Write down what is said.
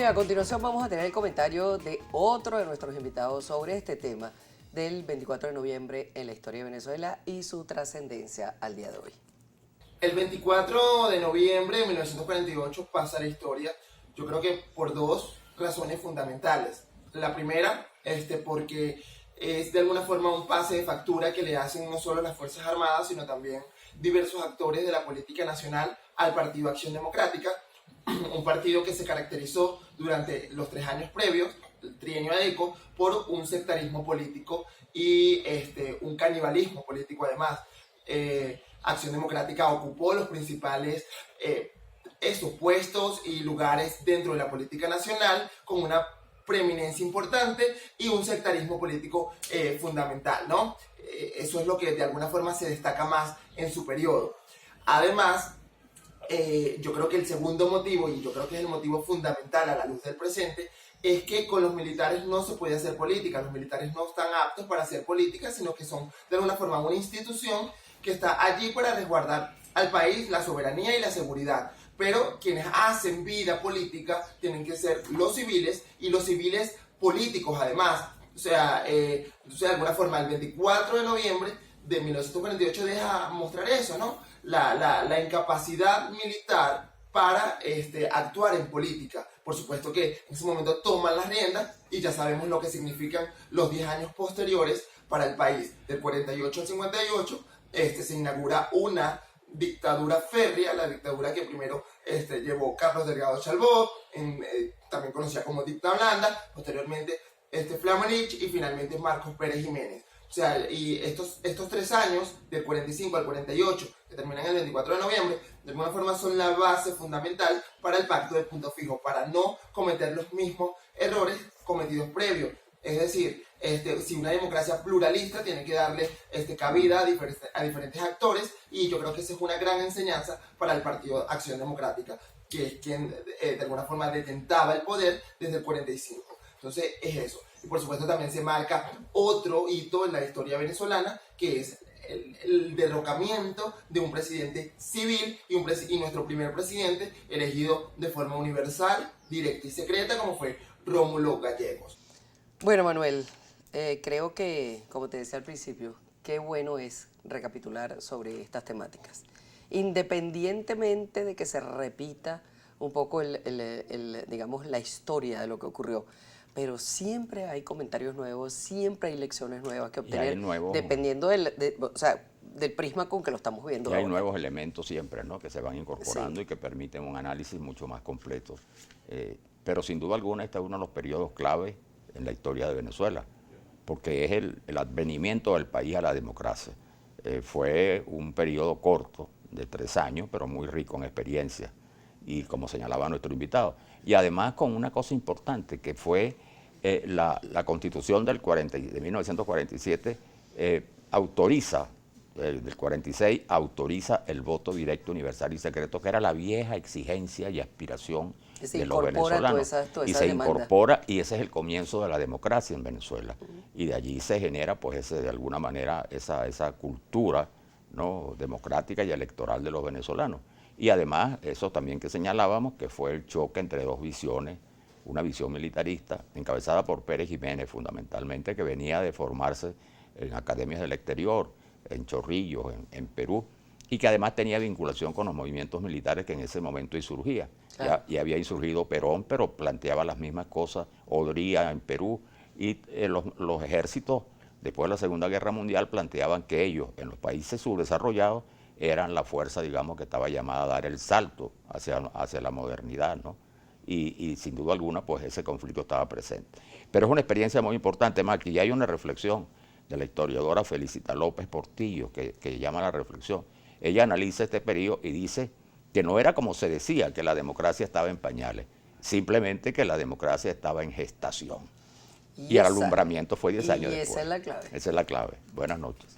a continuación vamos a tener el comentario de otro de nuestros invitados sobre este tema del 24 de noviembre en la historia de Venezuela y su trascendencia al día de hoy. El 24 de noviembre de 1948 pasa a la historia, yo creo que por dos razones fundamentales. La primera, porque es de alguna forma un pase de factura que le hacen no solo las Fuerzas Armadas, sino también diversos actores de la política nacional al Partido Acción Democrática, un partido que se caracterizó durante los 3 años previos, el trienio ADECO, por un sectarismo político y un canibalismo político además. Acción Democrática ocupó los principales puestos y lugares dentro de la política nacional con una preeminencia importante y un sectarismo político fundamental, ¿no? Eso es lo que de alguna forma se destaca más en su periodo. Además, yo creo que el segundo motivo, y yo creo que es el motivo fundamental a la luz del presente, es que con los militares no se puede hacer política. Los militares no están aptos para hacer política, sino que son de alguna forma una institución que está allí para resguardar al país, la soberanía y la seguridad. Pero quienes hacen vida política tienen que ser los civiles y los civiles políticos además. O sea, de alguna forma el 24 de noviembre de 1948 deja mostrar eso, ¿no? La incapacidad militar para actuar en política. Por supuesto que en ese momento toman las riendas y ya sabemos lo que significan los 10 años posteriores para el país. Del 48 al 58 se inaugura una dictadura férrea, la dictadura que primero llevó Carlos Delgado Chalbaud, también conocida como dicta blanda, posteriormente Flamanich y finalmente Marcos Pérez Jiménez. O sea, y estos 3 años, del 45 al 48, que terminan el 24 de noviembre, de alguna forma son la base fundamental para el pacto de punto fijo, para no cometer los mismos errores cometidos previos. Es decir, si una democracia pluralista tiene que darle cabida a diferentes actores, y yo creo que esa es una gran enseñanza para el Partido Acción Democrática, que es quien de alguna forma detentaba el poder desde el 45. Entonces es eso. Y por supuesto también se marca otro hito en la historia venezolana, que es el derrocamiento de un presidente civil y nuestro primer presidente elegido de forma universal, directa y secreta, como fue Rómulo Gallegos. Bueno, Manuel, creo que, como te decía al principio, qué bueno es recapitular sobre estas temáticas. Independientemente de que se repita un poco digamos, la historia de lo que ocurrió, pero siempre hay comentarios nuevos, siempre hay lecciones nuevas que obtener, dependiendo del prisma con que lo estamos viendo. Y hay nuevos elementos siempre, ¿no?, que se van incorporando, sí, y que permiten un análisis mucho más completo. Pero sin duda alguna este es uno de los periodos clave en la historia de Venezuela, porque es el advenimiento del país a la democracia. Fue un periodo corto, de 3 años, pero muy rico en experiencia, y como señalaba nuestro invitado. Y además con una cosa importante, que fue la Constitución de 1947 autoriza, del 46, autoriza el voto directo, universal y secreto, que era la vieja exigencia y aspiración de los venezolanos. Y se incorpora, y ese es el comienzo de la democracia en Venezuela. Y de allí se genera, pues, de alguna manera, esa cultura, ¿no?, democrática y electoral de los venezolanos. Y además, eso también que señalábamos, que fue el choque entre dos visiones, una visión militarista, encabezada por Pérez Jiménez fundamentalmente, que venía de formarse en academias del exterior, en Chorrillos, en Perú, y que además tenía vinculación con los movimientos militares que en ese momento insurgía. Claro. Ya había insurgido Perón, pero planteaba las mismas cosas, Odría en Perú, y los ejércitos, después de la Segunda Guerra Mundial, planteaban que ellos, en los países subdesarrollados, eran la fuerza, digamos, que estaba llamada a dar el salto hacia la modernidad, ¿no? Y sin duda alguna, pues ese conflicto estaba presente. Pero es una experiencia muy importante, más que ya hay una reflexión de la historiadora Felicita López Portillo, que llama la reflexión. Ella analiza este periodo y dice que no era como se decía, que la democracia estaba en pañales, simplemente que la democracia estaba en gestación. Y el alumbramiento fue 10 años después. Esa es la clave. Esa es la clave. Buenas noches.